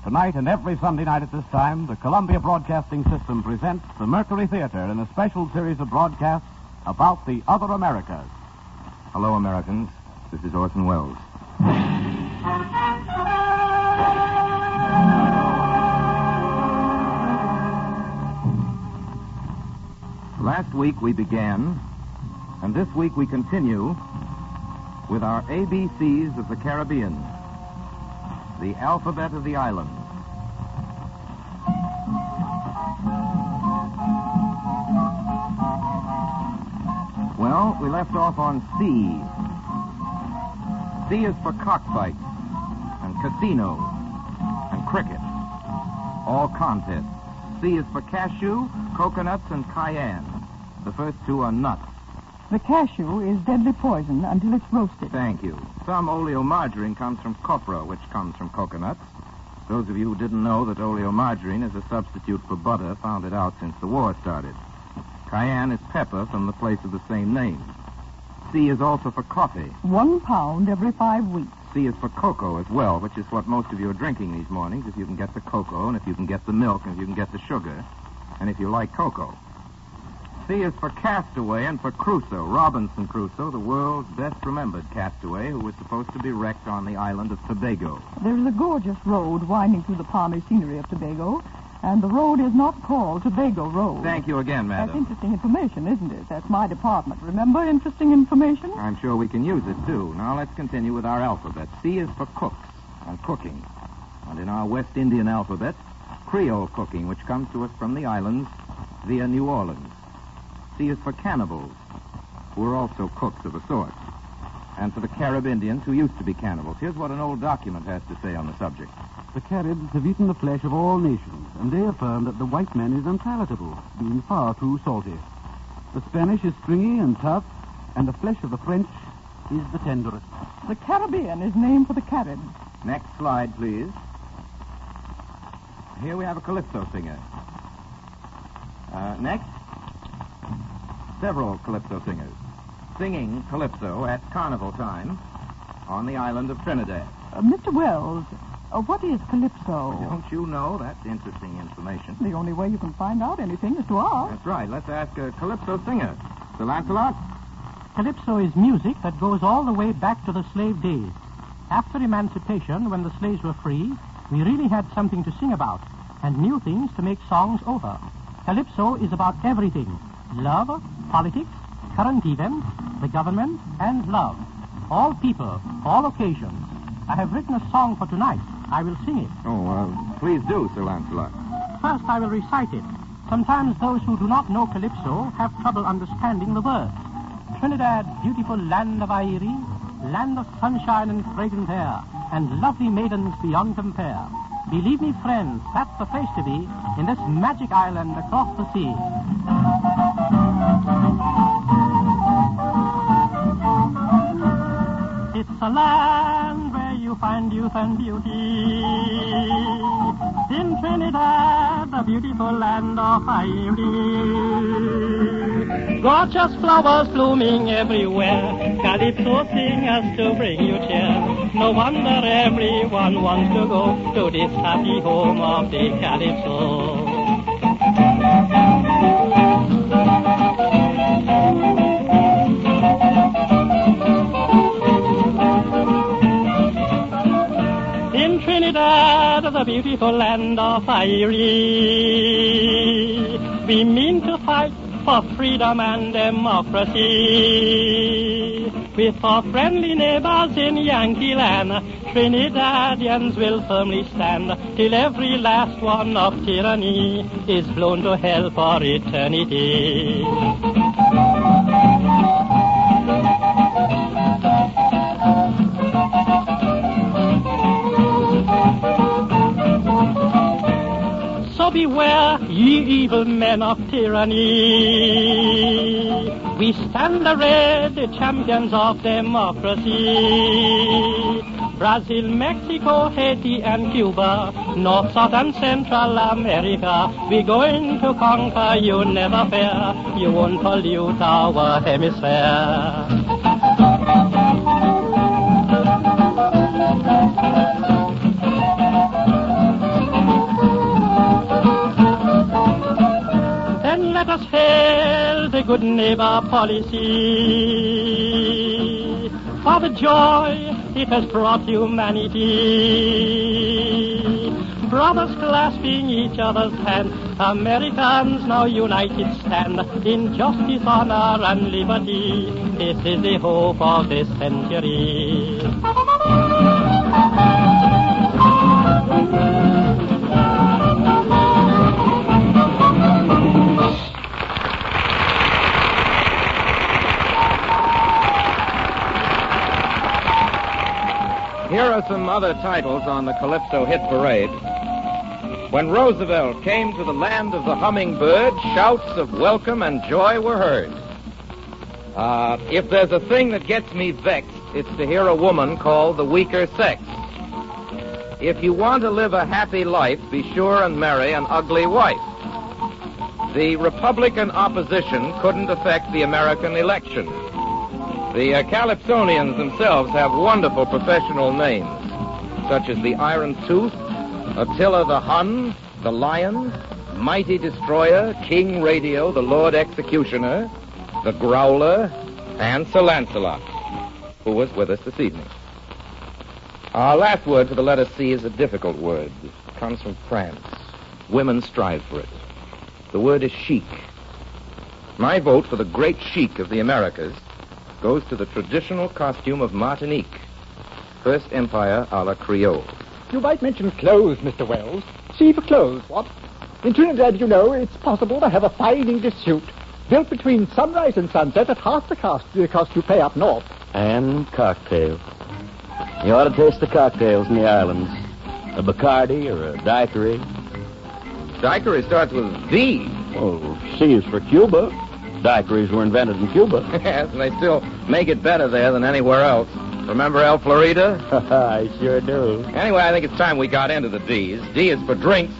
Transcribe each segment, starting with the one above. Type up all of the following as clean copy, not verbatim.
Tonight and every Sunday night at this time, the Columbia Broadcasting System presents the Mercury Theater in a special series of broadcasts about the other Americas. Hello, Americans. This is Orson Welles. Last week we began, and this week we continue, with our ABCs of the Caribbean, the alphabet of the islands. Well, we left off on C. C is for cockfights and casinos and cricket, all contests. C is for cashew, coconuts, and cayenne. The first two are nuts. The cashew is deadly poison until it's roasted. Thank you. Some oleomargarine comes from copra, which comes from coconuts. Those of you who didn't know that oleomargarine is a substitute for butter found it out since the war started. Cayenne is pepper from the place of the same name. C is also for coffee. 1 pound every 5 weeks. C is for cocoa as well, which is what most of you are drinking these mornings, if you can get the cocoa, and if you can get the milk, and if you can get the sugar, and if you like cocoa. C is for castaway and for Crusoe, Robinson Crusoe, the world's best-remembered castaway who was supposed to be wrecked on the island of Tobago. There's a gorgeous road winding through the palmy scenery of Tobago, and the road is not called Tobago Road. Thank you again, madam. That's interesting information, isn't it? That's my department. Remember interesting information? I'm sure we can use it, too. Now let's continue with our alphabet. C is for cooks and cooking. And in our West Indian alphabet, Creole cooking, which comes to us from the islands via New Orleans. C is for cannibals, who are also cooks of a sort. And for the Carib Indians, who used to be cannibals. Here's what an old document has to say on the subject. The Caribs have eaten the flesh of all nations, and they affirm that the white man is unpalatable, being far too salty. The Spanish is stringy and tough, and the flesh of the French is the tenderest. The Caribbean is named for the Caribs. Next slide, please. Here we have a calypso singer. Next, several calypso singers singing calypso at carnival time on the island of Trinidad. Mr. Wells, what is calypso? Don't you know? That's interesting information. The only way you can find out anything is to ask. That's right. Let's ask a calypso singer. Sir Lancelot? Calypso is music that goes all the way back to the slave days. After emancipation, when the slaves were free, we really had something to sing about and new things to make songs over. Calypso is about everything: love, politics, current events, the government, and love. All people, all occasions. I have written a song for tonight. I will sing it. Please do, Sir Lancelot. First, I will recite it. Sometimes those who do not know Calypso have trouble understanding the words. Trinidad, beautiful land of Airi, land of sunshine and fragrant air, and lovely maidens beyond compare. Believe me, friends, that's the place to be in this magic island across the sea. It's a land where you find youth and beauty. In Trinidad, the beautiful land of Airi. Gorgeous flowers blooming everywhere. Calypso singers to bring you cheer. No wonder everyone wants to go to this happy home of the Calypso. In Trinidad, the beautiful land of Airi, we mean to fight for freedom and democracy. With our friendly neighbors in Yankee land, Trinidadians will firmly stand till every last one of tyranny is blown to hell for eternity. So beware, ye evil men of tyranny. We stand arrayed, the champions of democracy. Brazil, Mexico, Haiti, and Cuba, North, South, and Central America. We're going to conquer, you never fear. You won't pollute our hemisphere. good neighbor policy, for the joy it has brought humanity. Brothers clasping each other's hand, Americans now united stand in justice, honor, and liberty. This is the hope of this century. Here are some other titles on the Calypso hit parade. When Roosevelt came to the land of the hummingbird, shouts of welcome and joy were heard. If there's a thing that gets me vexed, it's to hear a woman called the weaker sex. If you want to live a happy life, be sure and marry an ugly wife. The Republican opposition couldn't affect the American election. The Calypsonians themselves have wonderful professional names, such as the Iron Tooth, Attila the Hun, the Lion, Mighty Destroyer, King Radio, the Lord Executioner, the Growler, and Sir Lancelot, who was with us this evening. Our last word for the letter C is a difficult word. It comes from France. Women strive for it. The word is chic. My vote for the great chic of the Americas goes to the traditional costume of Martinique. First Empire a la Creole. You might mention clothes, Mr. Wells. See for clothes, what? In Trinidad, you know, it's possible to have a fine English suit built between sunrise and sunset at half the cost you pay up north. And cocktails. You ought to taste the cocktails in the islands. A Bacardi or a daiquiri. Daiquiri starts with V. Oh, C is for Cuba. Daiquiris were invented in Cuba. Yes, and they still make it better there than anywhere else. Remember El Florida? I sure do. Anyway, I think it's time we got into the D's. D is for drinks.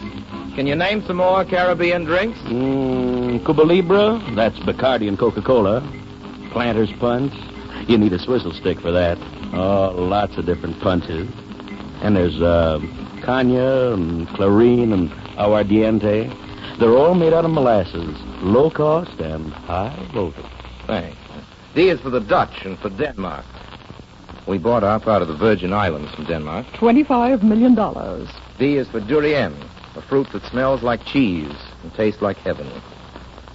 Can you name some more Caribbean drinks? Cuba Libre, that's Bacardi and Coca-Cola. Planter's Punch. You need a swizzle stick for that. Oh, lots of different punches. And there's Cognac and Clarine and Aguardiente. They're all made out of molasses, low cost and high voltage. Thanks. D is for the Dutch and for Denmark. We bought our part of the Virgin Islands from Denmark. $25 million. D is for durian, a fruit that smells like cheese and tastes like heaven.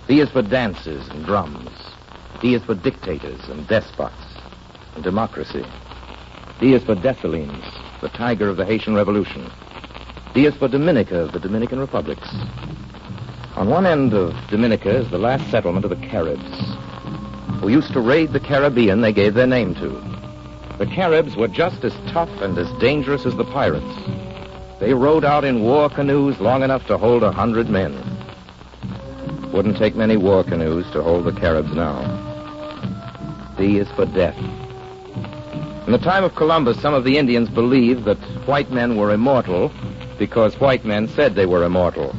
D is for dances and drums. D is for dictators and despots and democracy. D is for Dessalines, the tiger of the Haitian Revolution. D is for Dominica of the Dominican Republics. On one end of Dominica is the last settlement of the Caribs, who used to raid the Caribbean they gave their name to. The Caribs were just as tough and as dangerous as the pirates. They rowed out in war canoes long enough to hold 100 men. Wouldn't take many war canoes to hold the Caribs now. D is for death. In the time of Columbus, some of the Indians believed that white men were immortal because white men said they were immortal.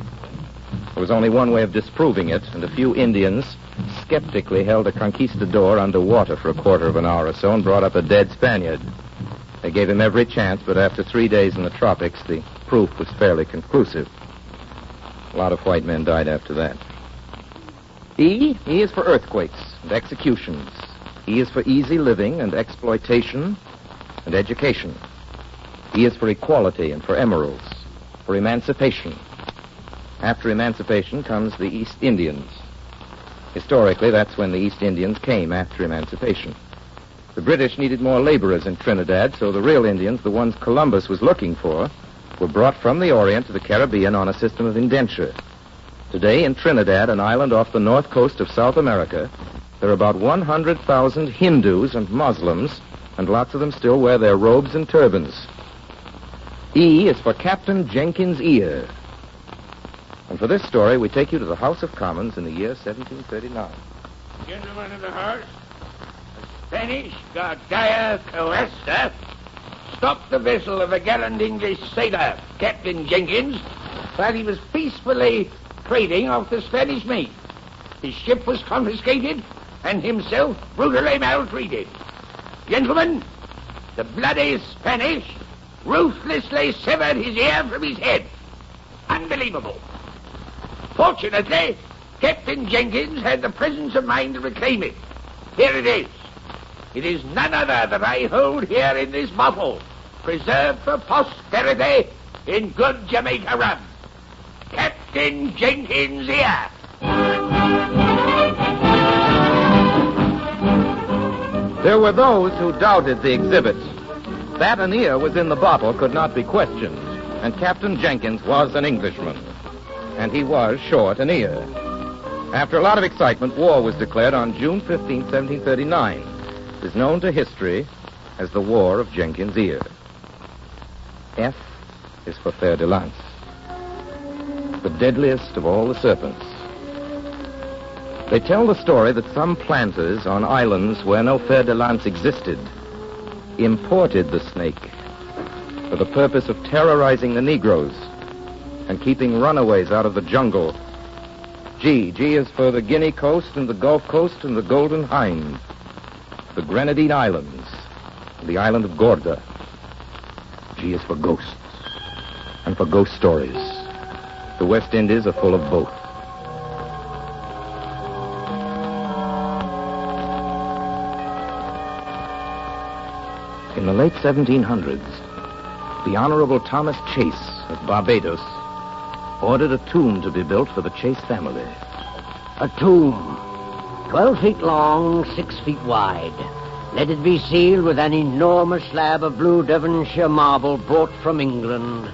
There was only one way of disproving it, and a few Indians skeptically held a conquistador under water for a quarter of an hour or so and brought up a dead Spaniard. They gave him every chance, but after 3 days in the tropics, the proof was fairly conclusive. A lot of white men died after that. E is for earthquakes and executions. E is for easy living and exploitation and education. E is for equality and for emeralds, for emancipation. After emancipation comes the East Indians. Historically, that's when the East Indians came after emancipation. The British needed more laborers in Trinidad, so the real Indians, the ones Columbus was looking for, were brought from the Orient to the Caribbean on a system of indenture. Today, in Trinidad, an island off the north coast of South America, there are about 100,000 Hindus and Muslims, and lots of them still wear their robes and turbans. E is for Captain Jenkins' ear. And for this story, we take you to the House of Commons in the year 1739. Gentlemen of the House, the Spanish Guardia Costa stopped the vessel of a gallant English sailor, Captain Jenkins, while he was peacefully trading off the Spanish meat. His ship was confiscated and himself brutally maltreated. Gentlemen, the bloody Spanish ruthlessly severed his ear from his head. Unbelievable. Fortunately, Captain Jenkins had the presence of mind to reclaim it. Here it is. It is none other that I hold here in this bottle, preserved for posterity in good Jamaica rum. Captain Jenkins' ear. There were those who doubted the exhibit. That an ear was in the bottle could not be questioned, and Captain Jenkins was an Englishman. And he was short an ear. After a lot of excitement, war was declared on June 15, 1739. It is known to history as the War of Jenkins' Ear. F is for fer de lance, the deadliest of all the serpents. They tell the story that some planters on islands where no fer de lance existed imported the snake for the purpose of terrorizing the Negroes and keeping runaways out of the jungle. G is for the Guinea Coast and the Gulf Coast and the Golden Hind, the Grenadine Islands, and the island of Gorda. G is for ghosts and for ghost stories. The West Indies are full of both. In the late 1700s, the Honorable Thomas Chase of Barbados ordered a tomb to be built for the Chase family. A tomb, 12 feet long, 6 feet wide. Let it be sealed with an enormous slab of blue Devonshire marble brought from England.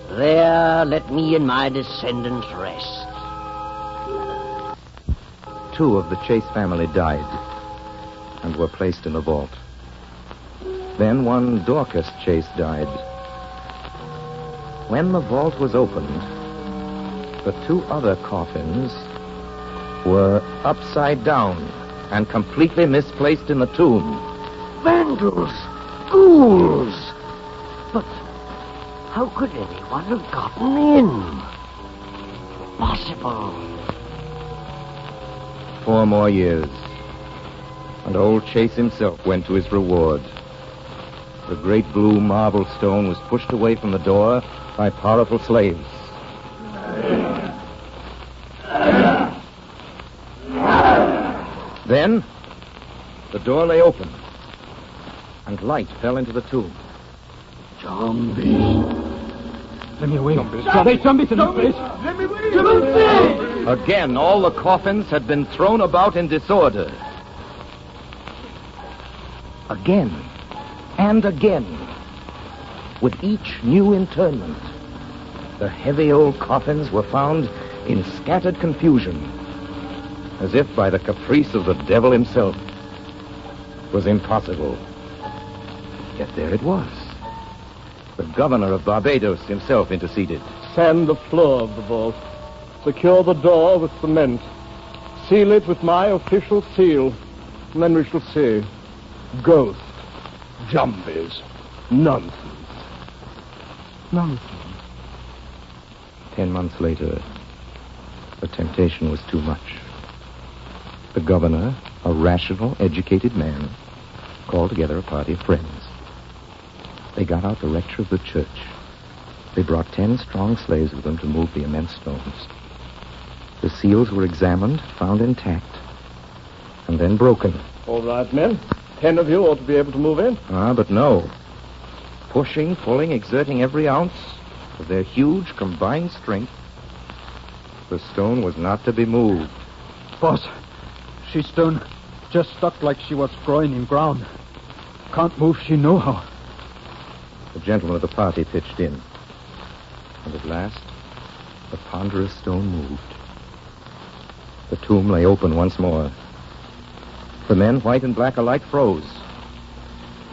There let me and my descendants rest. 2 of the Chase family died and were placed in the vault. Then one Dorcas Chase died. When the vault was opened, the 2 other coffins were upside down and completely misplaced in the tomb. Vandals! Ghouls! But how could anyone have gotten in? Impossible. 4 more years, and old Chase himself went to his reward. The great blue marble stone was pushed away from the door by powerful slaves. Then, the door lay open, and light fell into the tomb. Zombies. Let me away. Zombies in this place. Let me away. Again, all the coffins had been thrown about in disorder. Again, and again, with each new interment, the heavy old coffins were found in scattered confusion, as if by the caprice of the devil himself. It was impossible. Yet there it was. The governor of Barbados himself interceded. Sand the floor of the vault. Secure the door with cement. Seal it with my official seal. And then we shall see. Ghosts. Zombies. Nonsense. Nonsense. 10 months later, the temptation was too much. The governor, a rational, educated man, called together a party of friends. They got out the rector of the church. They brought 10 strong slaves with them to move the immense stones. The seals were examined, found intact, and then broken. All right, men. 10 of you ought to be able to move in. But no. Pushing, pulling, exerting every ounce of their huge combined strength, the stone was not to be moved. Boss, she's stone just stuck like she was growing in ground. Can't move she no how. The gentlemen of the party pitched in. And at last, the ponderous stone moved. The tomb lay open once more. The men, white and black alike, froze.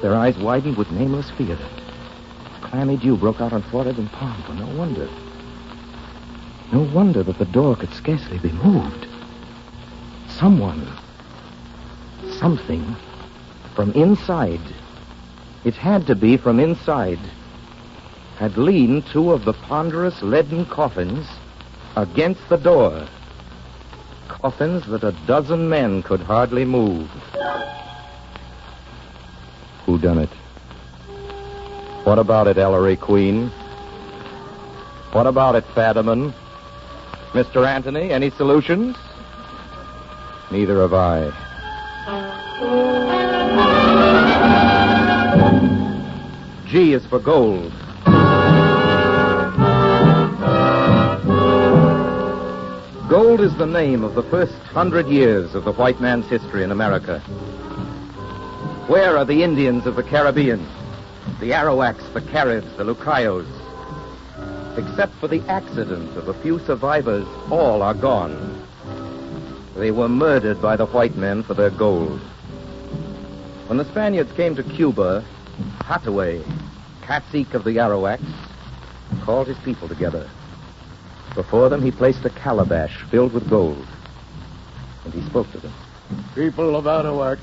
Their eyes widened with nameless fear. Clammy dew broke out on forehead and palm, for no wonder. No wonder that the door could scarcely be moved. Someone, something, from inside, it had to be from inside, had leaned 2 of the ponderous leaden coffins against the door. Coffins that a dozen men could hardly move. Who done it? What about it, Ellery Queen? What about it, Fadiman? Mr. Anthony, any solutions? Neither have I. G is for gold. Gold is the name of the first 100 years of the white man's history in America. Where are the Indians of the Caribbean? The Arawaks, the Caribs, the Lucayos? Except for the accident of a few survivors, all are gone. They were murdered by the white men for their gold. When the Spaniards came to Cuba, Hathaway, cacique of the Arawaks, called his people together. Before them, he placed a calabash filled with gold, and he spoke to them. People of Arawak,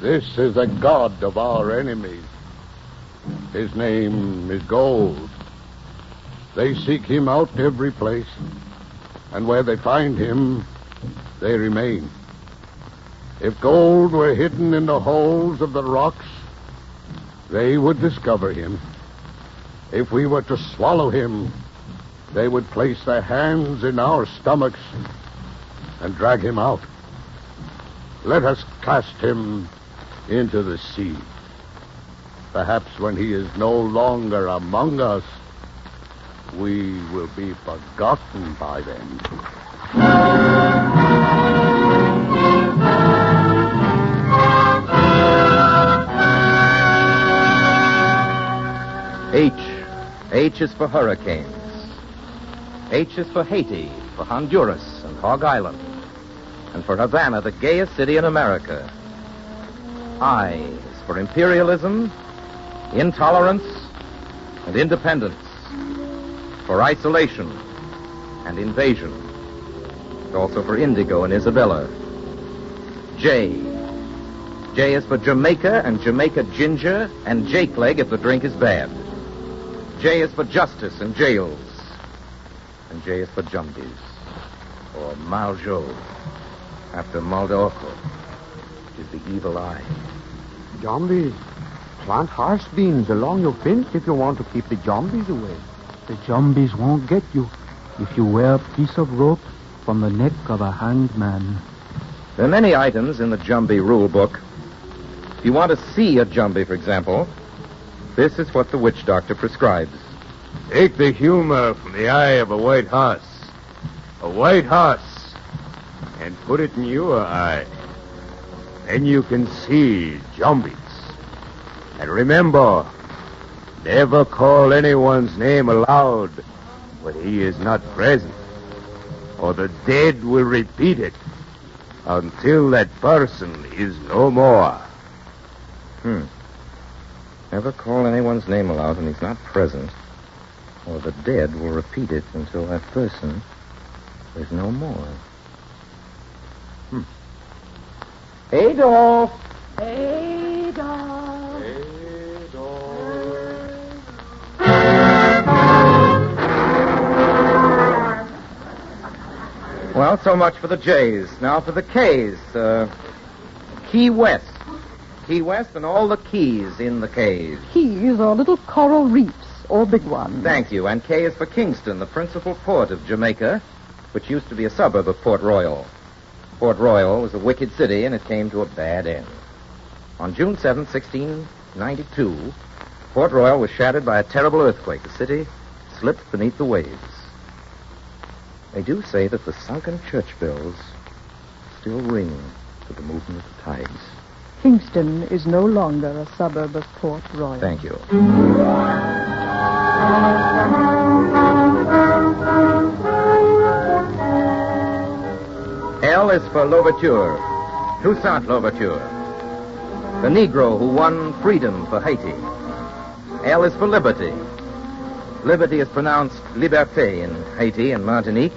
this is the god of our enemies. His name is gold. They seek him out every place, and where they find him, they remain. If gold were hidden in the holes of the rocks, they would discover him. If we were to swallow him, they would place their hands in our stomachs and drag him out. Let us cast him into the sea. Perhaps when he is no longer among us, we will be forgotten by them. H is for hurricanes. H is for Haiti, for Honduras, and Hog Island. And for Havana, the gayest city in America. I is for imperialism, intolerance, and independence. For isolation and invasion. And also for indigo and Isabella. J is for Jamaica and Jamaica ginger and Jake leg if the drink is bad. J is for justice and jails. And J is for Jumbies, or Maljo, after Maldorco, which is the evil eye. Jumbies, plant horse beans along your fence if you want to keep the jumbies away. The jumbies won't get you if you wear a piece of rope from the neck of a hanged man. There are many items in the Jumbie rule book. If you want to see a Jumbie, for example, this is what the witch doctor prescribes. Take the humor from the eye of a white horse. A white horse. And put it in your eye. Then you can see Jumbies. And remember, never call anyone's name aloud when he is not present, or the dead will repeat it until that person is no more. Never call anyone's name aloud when he's not present, or the dead will repeat it until that person is no more. Adolf! Adolf! Well, so much for the J's. Now for the K's. Key West. Key West and all the keys in the K's. Keys are little coral reefs, or big ones. Thank you. And K is for Kingston, the principal port of Jamaica, which used to be a suburb of Port Royal. Port Royal was a wicked city, and it came to a bad end. On June 7, 1692, Port Royal was shattered by a terrible earthquake. The city slipped beneath the waves. They do say that the sunken church bells still ring to the movement of the tides. Kingston is no longer a suburb of Port Royal. Thank you. L is for Louverture, Toussaint Louverture, the Negro who won freedom for Haiti. L is for Liberty. Liberty is pronounced liberté in Haiti and Martinique,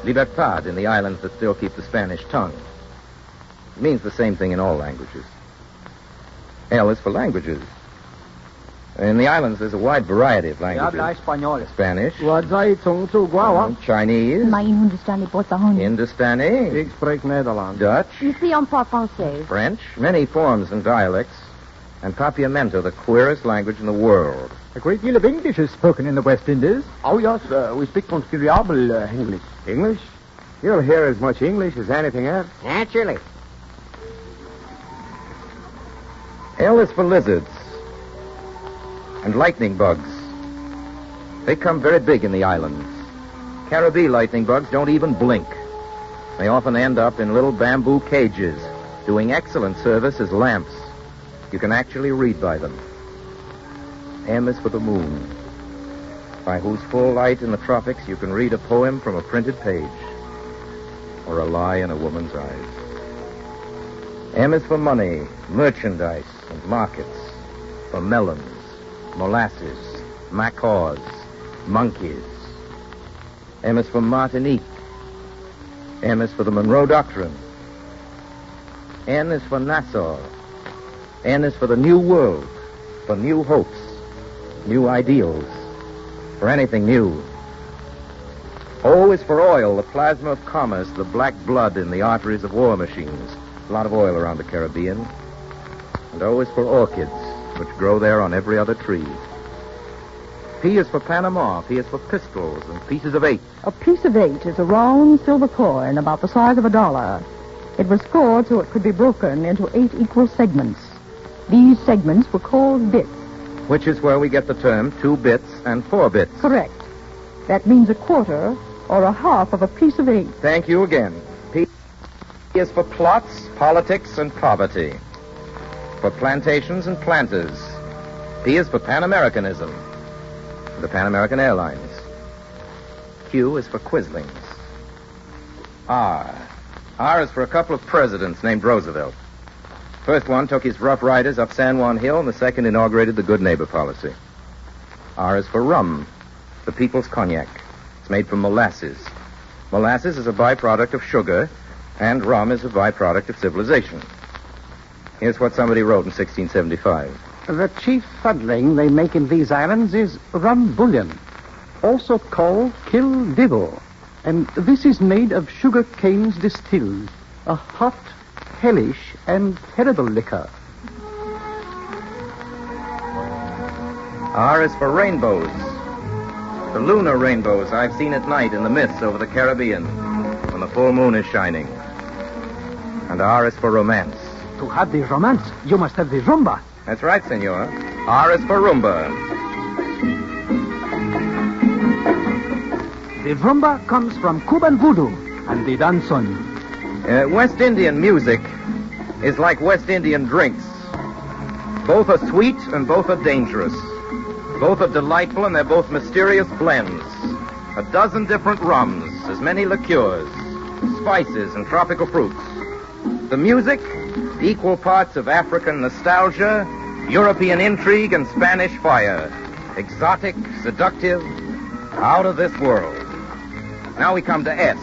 libertad in the islands that still keep the Spanish tongue. It means the same thing in all languages. L is for languages. In the islands, there's a wide variety of languages. Spanish, Chinese, Hindustani, Dutch, French, many forms and dialects, and Papiamento, the queerest language in the world. A great deal of English is spoken in the West Indies. Oh, yes, we speak considerable English. English? You'll hear as much English as anything else. Naturally. L is for lizards and lightning bugs. They come very big in the islands. Caribbean lightning bugs don't even blink. They often end up in little bamboo cages, doing excellent service as lamps. You can actually read by them. M is for the moon, by whose full light in the tropics you can read a poem from a printed page, or a lie in a woman's eyes. M is for money, merchandise, and markets, for melons, molasses, macaws, monkeys. M is for Martinique. M is for the Monroe Doctrine. N is for Nassau. N is for the New World, for new hopes, new ideals, for anything new. O is for oil, the plasma of commerce, the black blood in the arteries of war machines. A lot of oil around the Caribbean. And O is for orchids, which grow there on every other tree. P is for Panama. P is for pistols and pieces of 8. A piece of 8 is a round silver coin about the size of $1. It was scored so it could be broken into 8 equal segments. These segments were called bits. Which is where we get the term 2 bits and 4 bits. Correct. That means a quarter or a half of a piece of 8. Thank you again. P is for plots, politics, and poverty. For plantations and planters. P is for Pan-Americanism. The Pan American Airlines. Q is for quislings. R. R is for a couple of presidents named Roosevelt. First one took his Rough Riders up San Juan Hill, and the second inaugurated the Good Neighbor policy. R is for rum, the people's cognac. It's made from molasses. Molasses is a byproduct of sugar, and rum is a byproduct of civilization. Here's what somebody wrote in 1675. The chief fuddling they make in these islands is rum bouillon, also called kill devil. And this is made of sugar canes distilled, a hot, hellish, and terrible liquor. R is for rainbows. The lunar rainbows I've seen at night in the mists over the Caribbean when the full moon is shining. And R is for romance. To have the romance, you must have the rumba. That's right, senor. R is for rumba. The rumba comes from Cuban voodoo and the danzon. West Indian music is like West Indian drinks. Both are sweet and both are dangerous. Both are delightful and they're both mysterious blends. 12 different rums, as many liqueurs, spices, and tropical fruits. The music, equal parts of African nostalgia, European intrigue, and Spanish fire. Exotic, seductive, out of this world. Now we come to S.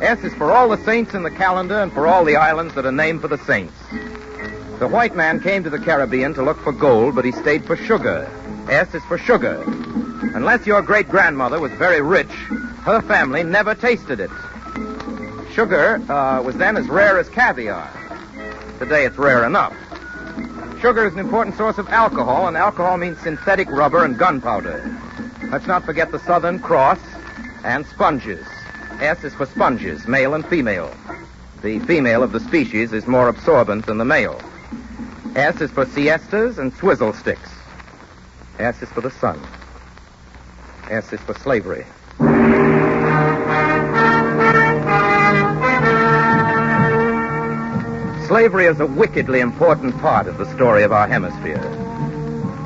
S is for all the saints in the calendar and for all the islands that are named for the saints. The white man came to the Caribbean to look for gold, but he stayed for sugar. S is for sugar. Unless your great-grandmother was very rich, her family never tasted it. Sugar was then as rare as caviar. Today it's rare enough. Sugar is an important source of alcohol, and alcohol means synthetic rubber and gunpowder. Let's not forget the Southern Cross and sponges. S is for sponges, male and female. The female of the species is more absorbent than the male. S is for siestas and swizzle sticks. S is for the sun. S is for slavery. Slavery is a wickedly important part of the story of our hemisphere.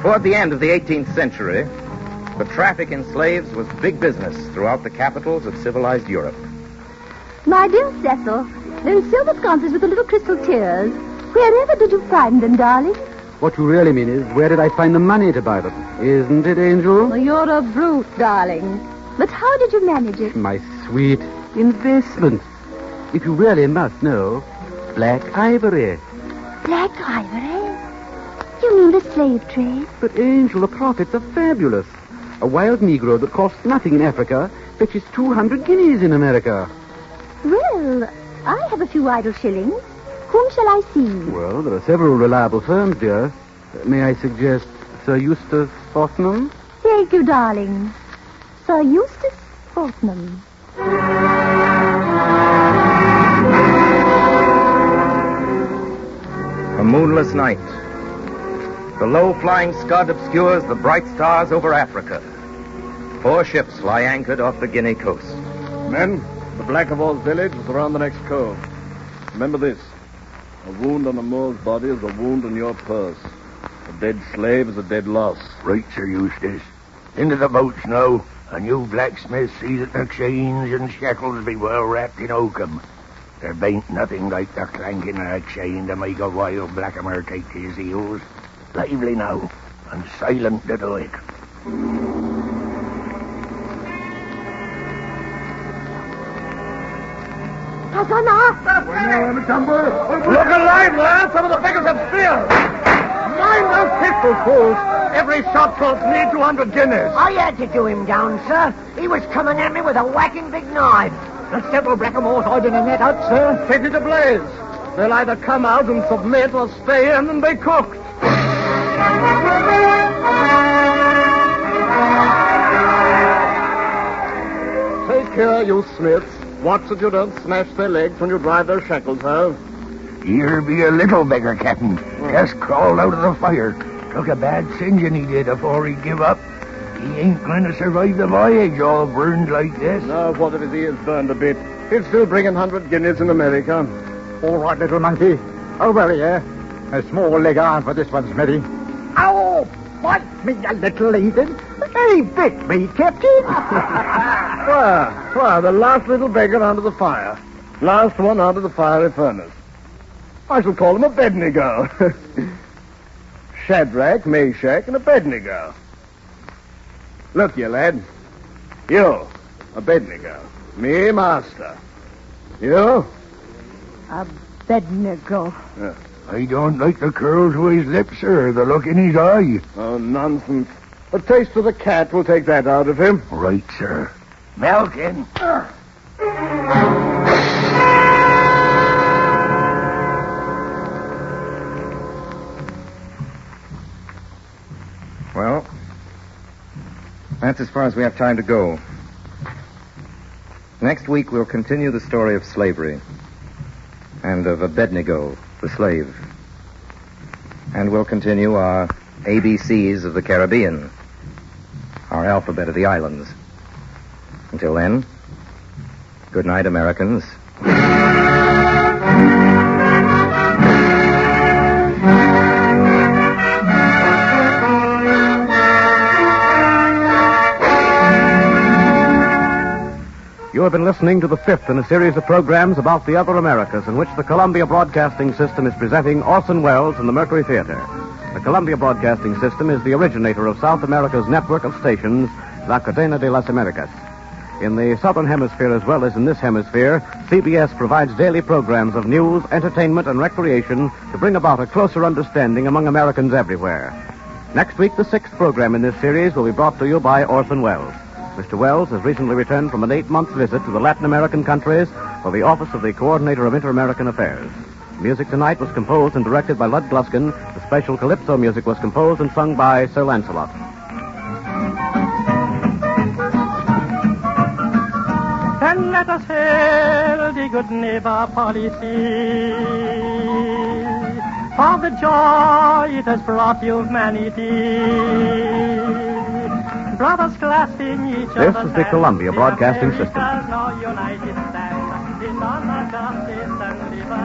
Toward the end of the 18th century, the traffic in slaves was big business throughout the capitals of civilized Europe. My dear Cecil, they're in silver sconces with the little crystal tears. Wherever did you find them, darling? What you really mean is, where did I find the money to buy them? Isn't it, Angel? Well, you're a brute, darling. But how did you manage it? My sweet investment. If you really must know, black ivory. Black ivory? You mean the slave trade? But, Angel, the profits are fabulous. A wild Negro that costs nothing in Africa fetches 200 guineas in America. Well, I have a few idle shillings. Whom shall I see? Well, there are several reliable firms, dear. May I suggest Sir Eustace Fortnum? Thank you, darling. Sir Eustace Fortnum. A moonless night. The low-flying scud obscures the bright stars over Africa. 4 ships lie anchored off the Guinea coast. Men, the Black of Oz village is around the next cove. Remember this. A wound on a Moor's body is a wound in your purse. A dead slave is a dead loss. Right, Sir Eustace. Into the boats now, and you blacksmiths see that the chains and shackles be well wrapped in oakum. There bain't nothing like the clanking of a chain to make a wild blackamoor take to his heels. Lively now, and silent to do it. Look alive, lad! Some of the beggars have spears! Mind those pistols, fools! Every shot costs me 200 guineas. I had to do him down, sir. He was coming at me with a whacking big knife. There's several blackamoors hiding in that hut, sir. Set it ablaze. They'll either come out and submit or stay in and be cooked. Take care, you smiths. Watch that you don't smash their legs when you drive their shackles home. Here be a little beggar, Captain. Just crawled out of the fire. Took a bad singeing he did afore he'd give up. He ain't going to survive the voyage all burned like this. No, what if his ears burned a bit? He's still bringing 100 guineas in America. All right, little monkey. Over here. A small leg arm for this one, Smithy. Oh, bite me, you little heathen. He bit me, Captain. well, the last little beggar under the fire. Last one out of the fiery furnace. I shall call him Abednego. Shadrach, Meshach, and Abednego. Look, you lad. You, Abednego. Me, master. You? Abednego. I don't like the curls to his lips, sir, the look in his eye. Oh, nonsense. A taste of the cat will take that out of him. Right, sir. Malkin. Well, that's as far as we have time to go. Next week, we'll continue the story of slavery and of Abednego, the slave. And we'll continue our ABCs of the Caribbean, our alphabet of the islands. Until then, good night, Americans. You have been listening to the 5th in a series of programs about the other Americas in which the Columbia Broadcasting System is presenting Orson Welles in the Mercury Theater. The Columbia Broadcasting System is the originator of South America's network of stations, La Cadena de las Americas. In the Southern Hemisphere as well as in this hemisphere, CBS provides daily programs of news, entertainment, and recreation to bring about a closer understanding among Americans everywhere. Next week, the 6th program in this series will be brought to you by Orson Welles. Mr. Welles has recently returned from an 8-month visit to the Latin American countries for the office of the Coordinator of Inter-American Affairs. Music tonight was composed and directed by Lud Gluskin. The special calypso music was composed and sung by Sir Lancelot. And let us hail the good neighbor policy, for the joy it has brought humanity. Brothers clasping each This is the Columbia Broadcasting System. United stand in honor, justice, and liberty.